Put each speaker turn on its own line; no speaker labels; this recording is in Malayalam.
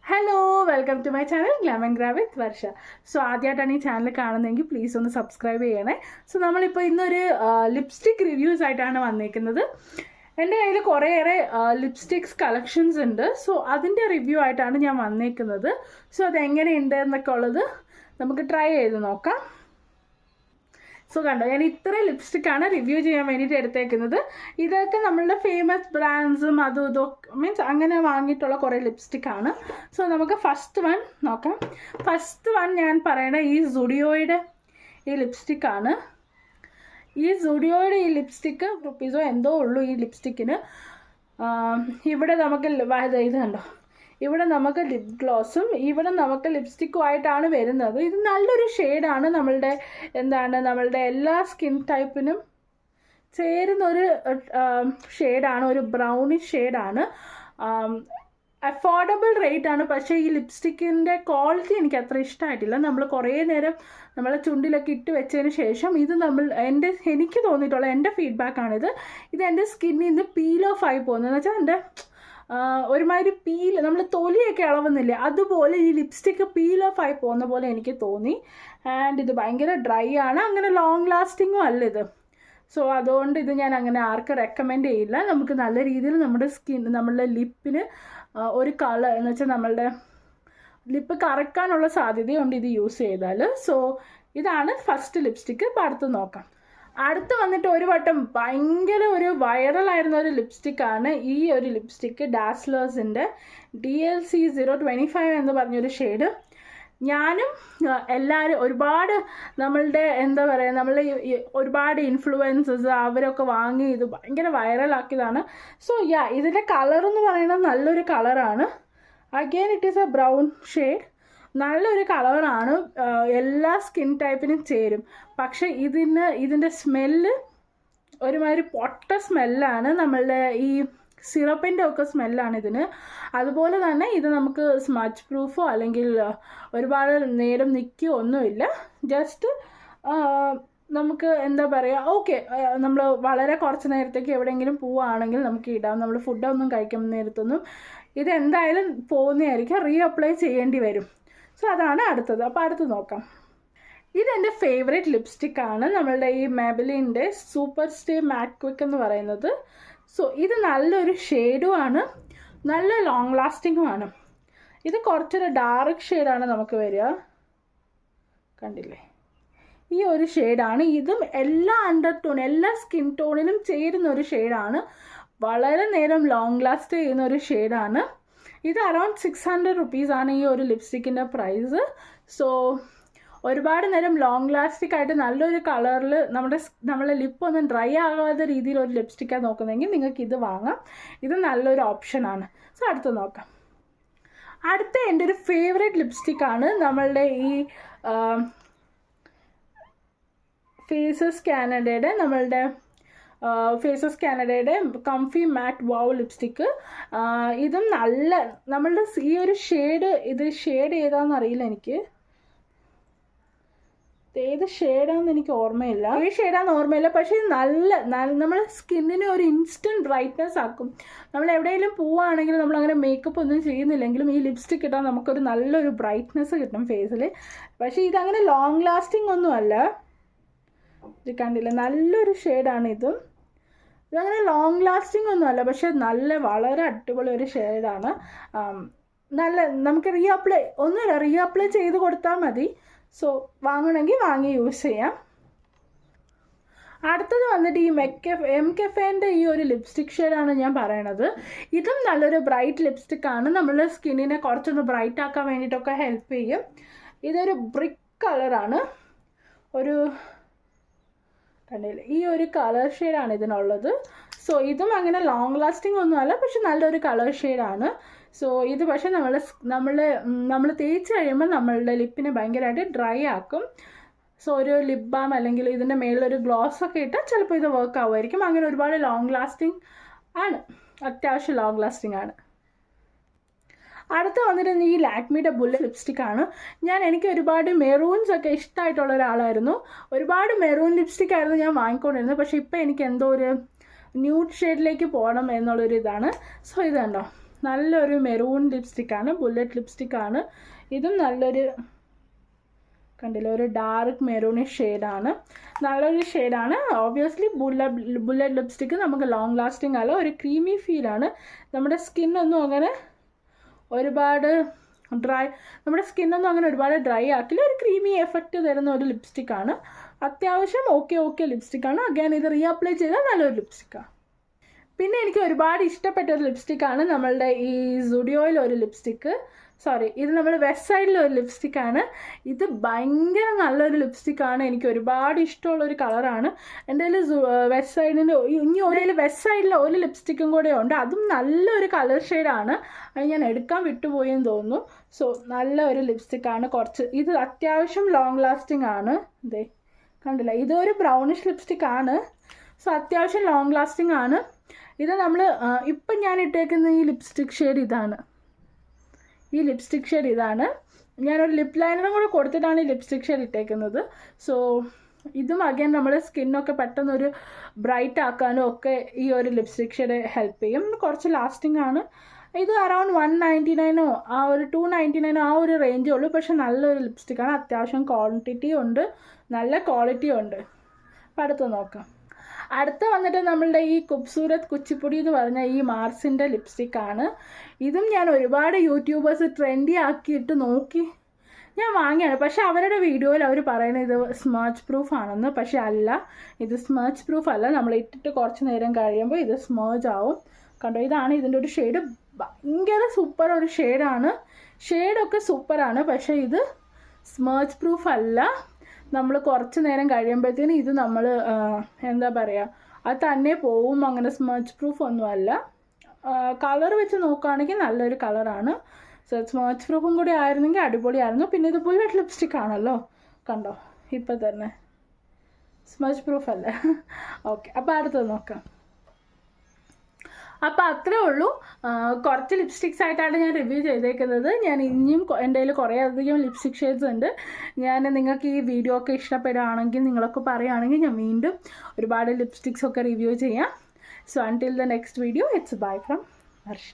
Hello, welcome to my channel Glam and Grav with Varsha. So ആദ്യമായിട്ടാണ് ഈ ചാനൽ കാണുന്നതെങ്കിൽ പ്ലീസ് ഒന്ന് സബ്സ്ക്രൈബ് ചെയ്യണേ. സോ നമ്മളിപ്പോൾ ഇന്നൊരു ലിപ്സ്റ്റിക് റിവ്യൂസ് ആയിട്ടാണ് വന്നേക്കുന്നത്. എൻ്റെ കയ്യിൽ കുറേയേറെ ലിപ്സ്റ്റിക്സ് കളക്ഷൻസ് ഉണ്ട്. സോ അതിൻ്റെ റിവ്യൂ ആയിട്ടാണ് ഞാൻ വന്നേക്കുന്നത്. സോ അതെങ്ങനെയുണ്ട് എന്നൊക്കെ ഉള്ളത് നമുക്ക് ട്രൈ ചെയ്ത് നോക്കാം. സോ കണ്ടോ, ഞാൻ ഇത്രയും ലിപ്സ്റ്റിക്കാണ് റിവ്യൂ ചെയ്യാൻ വേണ്ടിയിട്ട് എടുത്തേക്കുന്നത്. ഇതൊക്കെ നമ്മളുടെ ഫേമസ് ബ്രാൻഡ്സും അതും ഇതൊക്കെ മീൻസ് അങ്ങനെ വാങ്ങിയിട്ടുള്ള കുറേ ലിപ്സ്റ്റിക്കാണ്. സോ നമുക്ക് ഫസ്റ്റ് വൺ നോക്കാം. ഫസ്റ്റ് വൺ ഞാൻ പറയണ ഈ സുഡിയോയുടെ ഈ ലിപ്സ്റ്റിക്കാണ്. ഈ സുഡിയോയുടെ ഈ ലിപ്സ്റ്റിക്ക് റുപ്പീസോ എന്തോ ഉള്ളൂ ഈ ലിപ്സ്റ്റിക്കിന്. ഇവിടെ നമുക്ക് ഇത് കണ്ടോ, ഇവിടെ നമുക്ക് ലിപ് ഗ്ലോസും ഇവിടെ നമുക്ക് ലിപ്സ്റ്റിക്കും ആയിട്ടാണ് വരുന്നത്. ഇത് നല്ലൊരു ഷെയ്ഡാണ്. നമ്മളുടെ എല്ലാ സ്കിൻ ടൈപ്പിനും ചേരുന്നൊരു ഷെയ്ഡാണ്. ഒരു ബ്രൗണിഷ് ഷെയ്ഡാണ്. അഫോർഡബിൾ റേറ്റ് ആണ്. പക്ഷേ ഈ ലിപ്സ്റ്റിക്കിൻ്റെ ക്വാളിറ്റി എനിക്ക് അത്ര ഇഷ്ടമായിട്ടില്ല. നമ്മൾ കുറേ നേരം നമ്മളെ ചുണ്ടിലൊക്കെ ഇട്ട് വെച്ചതിന് ശേഷം ഇത് എനിക്ക് തോന്നിയിട്ടുള്ള എൻ്റെ ഫീഡ്ബാക്കാണിത്. ഇത് എൻ്റെ സ്കിന്നിൽ നിന്ന് പീൽ ഓഫ് ആയി പോകുന്നതെന്ന് വെച്ചാൽ എൻ്റെ ഒരുമാതിരി നമ്മൾ തൊലിയൊക്കെ ഇളവുന്നില്ലേ, അതുപോലെ ഈ ലിപ്സ്റ്റിക്ക് പീൽ ഓഫ് ആയി പോകുന്ന പോലെ എനിക്ക് തോന്നി. ആൻഡ് ഇത് ഭയങ്കര ഡ്രൈ ആണ്, അങ്ങനെ ലോങ് ലാസ്റ്റിങ്ങും അല്ല ഇത്. സോ അതുകൊണ്ട് ഇത് ഞാൻ അങ്ങനെ ആർക്കും റെക്കമെൻഡ് ചെയ്യില്ല. നമുക്ക് നല്ല രീതിയിൽ നമ്മളുടെ ലിപ്പിന് ഒരു കളർ എന്ന് വെച്ചാൽ നമ്മളുടെ ലിപ്പ് കറക്കാനുള്ള സാധ്യതയുണ്ട് ഇത് യൂസ് ചെയ്താൽ. സോ ഇതാണ് ഫസ്റ്റ് ലിപ്സ്റ്റിക്ക്. ഇപ്പോൾ അടുത്ത് നോക്കാം. അടുത്ത് വന്നിട്ട് ഒരു വട്ടം ഭയങ്കര ഒരു വൈറലായിരുന്ന ഒരു ലിപ്സ്റ്റിക്കാണ് ഈ ഒരു ലിപ്സ്റ്റിക്ക്. ഡാസ്ലേഴ്സിൻ്റെ DLC 025 എന്ന് പറഞ്ഞൊരു ഷെയ്ഡ്. ഞാനും എല്ലാവരും ഒരുപാട് നമ്മളുടെ ഒരുപാട് ഇൻഫ്ലുവൻസേഴ്സ് അവരൊക്കെ വാങ്ങി ഇത് ഭയങ്കര വൈറലാക്കിയതാണ്. സോ ഇതിൻ്റെ കളറെന്ന് പറയുന്നത് നല്ലൊരു കളറാണ്. Again it is A brown shade. നല്ലൊരു കളറാണ്, എല്ലാ സ്കിൻ ടൈപ്പിനും ചേരും. പക്ഷേ ഇതിൻ്റെ സ്മെല്ല് ഒരുമാതിരി പൊട്ട സ്മെല്ലാണ്. നമ്മളുടെ ഈ സിറപ്പിൻ്റെ ഒക്കെ സ്മെല്ലാണ് ഇതിന്. അതുപോലെ തന്നെ ഇത് നമുക്ക് സ്മച്ച് പ്രൂഫോ അല്ലെങ്കിൽ ഒരുപാട് നേരം നിൽക്കുകയോ ഒന്നുമില്ല. ജസ്റ്റ് നമുക്ക് ഓക്കെ, നമ്മൾ വളരെ കുറച്ച് നേരത്തേക്ക് എവിടെയെങ്കിലും പോവുകയാണെങ്കിൽ നമുക്ക് ഇടാം. നമ്മൾ ഫുഡൊന്നും കഴിക്കുന്ന നേരത്തൊന്നും ഇതെന്തായാലും പോകുന്നതായിരിക്കും, റീഅപ്ലൈ ചെയ്യേണ്ടി വരും. സോ അതാണ് അടുത്തത്. അപ്പോൾ അടുത്ത് നോക്കാം. ഇതെൻ്റെ ഫേവറേറ്റ് ലിപ്സ്റ്റിക്കാണ്, നമ്മളുടെ ഈ മാബിലിൻ്റെ സൂപ്പർ സ്റ്റേ മാറ്റ് ക്വിക്ക് എന്ന് പറയുന്നത്. സോ ഇത് നല്ലൊരു ഷെയ്ഡുമാണ്, നല്ല ലോങ് ലാസ്റ്റിങ്ങുമാണ്. ഇത് കുറച്ചൊരു ഡാർക്ക് ഷെയ്ഡാണ് നമുക്ക് വരിക, കണ്ടില്ലേ, ഈ ഒരു ഷെയ്ഡാണ്. ഇതും എല്ലാ അണ്ടർടോൺ എല്ലാ സ്കിൻ ടോണിനും ചേരുന്ന ഒരു ഷെയ്ഡാണ്. വളരെ നേരം ലോങ് ലാസ്റ്റ് ചെയ്യുന്ന ഒരു ഷെയ്ഡാണ്. ഇത് അറൗണ്ട് 600 റുപ്പീസാണ് ഈ ഒരു ലിപ്സ്റ്റിക്കിൻ്റെ പ്രൈസ്. സോ ഒരുപാട് നേരം ലോങ് ലാസ്റ്റിക് ആയിട്ട് നല്ലൊരു കളറിൽ നമ്മളെ ലിപ്പ് ഒന്നും ഡ്രൈ ആകാത്ത രീതിയിൽ ഒരു ലിപ്സ്റ്റിക്കാണ് നോക്കുന്നതെങ്കിൽ നിങ്ങൾക്ക് ഇത് വാങ്ങാം. ഇത് നല്ലൊരു ഓപ്ഷനാണ്. സോ അടുത്ത് നോക്കാം. അടുത്ത എൻ്റെ ഒരു ഫേവറേറ്റ് ലിപ്സ്റ്റിക്കാണ് നമ്മളുടെ ഈ ഫേസസ് കാനഡയുടെ കംഫി മാറ്റ് വാവ് ലിപ്സ്റ്റിക്ക്. ഇതും നമ്മളുടെ ഈ ഒരു ഷെയ്ഡ് ഏതാണെന്ന് അറിയില്ല, എനിക്ക് ഏത് ഷെയ്ഡാണെന്ന് എനിക്ക് ഓർമ്മയില്ല. പക്ഷേ നമ്മുടെ സ്കിന്നിന് ഒരു ഇൻസ്റ്റൻറ്റ് ബ്രൈറ്റ്നെസ് ആക്കും. നമ്മൾ എവിടെയെങ്കിലും പോവുകയാണെങ്കിൽ നമ്മളങ്ങനെ മേക്കപ്പ് ഒന്നും ചെയ്യുന്നില്ലെങ്കിലും ഈ ലിപ്സ്റ്റിക് ഇട്ടാൽ നമുക്കൊരു നല്ലൊരു ബ്രൈറ്റ്നെസ് കിട്ടും ഫേസിൽ. പക്ഷേ ഇതങ്ങനെ ലോങ് ലാസ്റ്റിംഗ് ഒന്നുമല്ല. ഇത് കണ്ടില്ല, നല്ലൊരു ഷെയ്ഡാണ് ഇതും. ഇതങ്ങനെ ലോങ് ലാസ്റ്റിംഗ് ഒന്നുമല്ല, പക്ഷെ വളരെ അടിപൊളി ഒരു ഷെയ്ഡാണ്. നമുക്ക് റീഅപ്ലൈ ചെയ്ത് കൊടുത്താൽ മതി. സോ വാങ്ങണമെങ്കിൽ വാങ്ങി യൂസ് ചെയ്യാം. അടുത്തത് വന്നിട്ട് ഈ എംകെഫേൻ്റെ ഈ ഒരു ലിപ്സ്റ്റിക് ഷെയ്ഡാണ് ഞാൻ പറയണത്. ഇതും നല്ലൊരു ബ്രൈറ്റ് ലിപ്സ്റ്റിക്കാണ്. നമ്മളുടെ സ്കിന്നിനെ കുറച്ചൊന്ന് ബ്രൈറ്റ് ആക്കാൻ വേണ്ടിയിട്ടൊക്കെ ഹെൽപ്പ് ചെയ്യും. ഇതൊരു ബ്രിക്ക് കളറാണ്. കണ്ടില്ല, ഈ ഒരു കളർ ഷെയ്ഡാണ് ഇതിനുള്ളത്. സോ ഇതും അങ്ങനെ ലോങ് ലാസ്റ്റിംഗ് ഒന്നുമല്ല, പക്ഷെ നല്ലൊരു കളർ ഷെയ്ഡാണ്. സോ ഇത് പക്ഷേ നമ്മൾ തേച്ച് കഴിയുമ്പോൾ നമ്മളുടെ ലിപ്പിനെ ഭയങ്കരമായിട്ട് ഡ്രൈ ആക്കും. സോ ഒരു ലിപ് ബാം അല്ലെങ്കിൽ ഇതിൻ്റെ മേളിലൊരു ഗ്ലോസ് ഒക്കെ ഇട്ടാൽ ചിലപ്പോൾ ഇത് വർക്ക് ആവുമായിരിക്കും. അങ്ങനെ ഒരുപാട് ലോങ് ലാസ്റ്റിംഗ് ആണ്, അത്യാവശ്യം ലോങ് ലാസ്റ്റിംഗ് ആണ്. അടുത്ത വന്നിട്ട് ഈ ലാക്മിയുടെ ബുള്ളറ്റ് ലിപ്സ്റ്റിക്കാണ്. എനിക്ക് ഒരുപാട് മെറൂൺസ് ഒക്കെ ഇഷ്ടമായിട്ടുള്ള ഒരാളായിരുന്നു. ഒരുപാട് മെറൂൺ ലിപ്സ്റ്റിക്കായിരുന്നു ഞാൻ വാങ്ങിക്കൊണ്ടിരുന്നത്. പക്ഷേ ഇപ്പോൾ എനിക്ക് എന്തോ ഒരു ന്യൂഡ് ഷെയ്ഡിലേക്ക് പോകണം എന്നുള്ളൊരു ഇതാണ്. സോ ഇത് കണ്ടോ, നല്ലൊരു മെറൂൺ ലിപ്സ്റ്റിക്കാണ്, ബുള്ളറ്റ് ലിപ്സ്റ്റിക്കാണ്. ഇതും നല്ലൊരു കണ്ടില്ല, ഒരു ഡാർക്ക് മെറൂണിഷ് ഷെയ്ഡാണ്, നല്ലൊരു ഷെയ്ഡാണ്. ഓബ്വിയസ്ലി ബുള്ളറ്റ് ലിപ്സ്റ്റിക്ക് നമുക്ക് ലോങ് ലാസ്റ്റിംഗ് അല്ല, ഒരു ക്രീമി ഫീലാണ്. നമ്മുടെ സ്കിന്നൊന്നും അങ്ങനെ ഒരുപാട് നമ്മുടെ സ്കിന്നൊന്നും അങ്ങനെ ഒരുപാട് ഡ്രൈ ആക്കില്ല, ഒരു ക്രീമി എഫക്റ്റ് തരുന്ന ഒരു ലിപ്സ്റ്റിക്കാണ്. അത്യാവശ്യം ഓക്കെ ലിപ്സ്റ്റിക്കാണ്. അഗൈൻ ഇത് റീഅപ്ലൈ ചെയ്താൽ നല്ലൊരു ലിപ്സ്റ്റിക്കാണ്. പിന്നെ എനിക്ക് ഒരുപാട് ഇഷ്ടപ്പെട്ട ഒരു ലിപ്സ്റ്റിക്കാണ് നമ്മളുടെ ഈ സുഡിയോയിൽ ഒരു ലിപ്സ്റ്റിക്ക്, ഇത് നമ്മൾ വെസ്റ്റ് സൈഡിലെ ഒരു ലിപ്സ്റ്റിക്കാണ്. ഇത് ഭയങ്കര നല്ലൊരു ലിപ്സ്റ്റിക്കാണ്, എനിക്ക് ഒരുപാട് ഇഷ്ടമുള്ളൊരു കളറാണ്. എൻ്റെ കയ്യിൽ വെസ്റ്റ് സൈഡിൻ്റെ ഇനി വെസ്റ്റ് സൈഡിലെ ഒരു ലിപ്സ്റ്റിക്കും കൂടെ ഉണ്ട്, അതും നല്ലൊരു കളർ ഷെയ്ഡാണ്. അത് ഞാൻ എടുക്കാൻ വിട്ടുപോയെന്ന് തോന്നുന്നു. സോ നല്ല ഒരു ലിപ്സ്റ്റിക്കാണ്. ഇത് അത്യാവശ്യം ലോങ് ലാസ്റ്റിംഗ് ആണ്. ഇതേ കണ്ടില്ല, ഇതൊരു ബ്രൗണിഷ് ലിപ്സ്റ്റിക്കാണ്. സോ അത്യാവശ്യം ലോങ് ലാസ്റ്റിംഗ് ആണ്. ഇത് നമ്മൾ ഇപ്പം ഞാൻ ഇട്ടേക്കുന്ന ഈ ലിപ്സ്റ്റിക് ഷെയ്ഡ് ഇതാണ്. ഞാനൊരു ലിപ് ലൈനറും കൂടെ കൊടുത്തിട്ടാണ് ഈ ലിപ്സ്റ്റിക് ഷെയ്ഡ് ഇട്ടേക്കുന്നത്. സോ ഇതും അഗൈൻ നമ്മുടെ സ്കിന്നൊക്കെ പെട്ടെന്നൊരു ബ്രൈറ്റ് ആക്കാനും ഒക്കെ ഈ ഒരു ലിപ്സ്റ്റിക് ഷെയ്ഡ് ഹെൽപ്പ് ചെയ്യും. കുറച്ച് ലാസ്റ്റിംഗ് ആണ്. ഇത് അറൗണ്ട് 199 ആ ഒരു 299 ആ ഒരു റേഞ്ചേ ഉള്ളൂ. പക്ഷെ നല്ലൊരു ലിപ്സ്റ്റിക്കാണ്, അത്യാവശ്യം ക്വാണ്ടിറ്റി ഉണ്ട്, നല്ല ക്വാളിറ്റി ഉണ്ട്. അപ്പം അടുത്ത് നോക്കാം. അടുത്ത വന്നിട്ട് നമ്മളുടെ ഈ ഖൂബ്സൂരത് കുച്ചിപ്പുടി എന്ന് പറഞ്ഞ ഈ മാർസിൻ്റെ ലിപ്സ്റ്റിക്കാണ്. ഇതും ഞാൻ ഒരുപാട് യൂട്യൂബേഴ്സ് ട്രെൻഡി ആക്കിയിട്ട് നോക്കി ഞാൻ വാങ്ങിയാണ്. പക്ഷെ അവരുടെ വീഡിയോയിൽ അവർ പറയുന്നത് ഇത് സ്മർച്ച് പ്രൂഫ് ആണെന്ന്. പക്ഷെ അല്ല, ഇത് സ്മർച്ച് പ്രൂഫ് അല്ല. നമ്മൾ ഇട്ടിട്ട് കുറച്ച് നേരം കഴിയുമ്പോൾ ഇത് സ്മേർജ് ആവും. കണ്ടോ, ഇതാണ് ഇതിൻ്റെ ഒരു ഷെയ്ഡ്. ഭയങ്കര സൂപ്പർ ഒരു ഷെയ്ഡാണ്, ഷെയ്ഡൊക്കെ സൂപ്പറാണ്. പക്ഷേ ഇത് സ്മേർച്ച് പ്രൂഫ് അല്ല. നമ്മൾ കുറച്ച് നേരം കഴിയുമ്പോഴത്തേനും ഇത് നമ്മൾ എന്താ പറയുക, അത് തന്നെ പോവും. അങ്ങനെ സ്മർച്ച് പ്രൂഫ് ഒന്നുമല്ല. കളർ വെച്ച് നോക്കുകയാണെങ്കിൽ നല്ലൊരു കളറാണ്. സോ സ്മർച്ച് പ്രൂഫും കൂടി ആയിരുന്നെങ്കിൽ അടിപൊളിയായിരുന്നു. പിന്നെ ഇത് ബുള്ളറ്റ് ലിപ്സ്റ്റിക് ആണല്ലോ, കണ്ടോ ഇപ്പം തന്നെ സ്മർച്ച് പ്രൂഫ് അല്ല. ഓക്കെ, അപ്പോൾ അടുത്തത് നോക്കാം. അപ്പോൾ അത്രേ ഉള്ളൂ. കുറച്ച് ലിപ്സ്റ്റിക്സ് ആയിട്ടാണ് ഞാൻ റിവ്യൂ ചെയ്തേക്കുന്നത്. ഞാൻ ഇനിയും എൻ്റെ കയ്യിൽ കുറേ അധികം ലിപ്സ്റ്റിക് ഷെയ്ഡ്സ് ഉണ്ട്. നിങ്ങൾക്ക് ഈ വീഡിയോ ഒക്കെ ഇഷ്ടപ്പെടുകയാണെങ്കിൽ, നിങ്ങളൊക്കെ പറയുകയാണെങ്കിൽ ഞാൻ വീണ്ടും ഒരുപാട് ലിപ്സ്റ്റിക്സ് ഒക്കെ റിവ്യൂ ചെയ്യാം. So until the next video, it's bye from Harsh.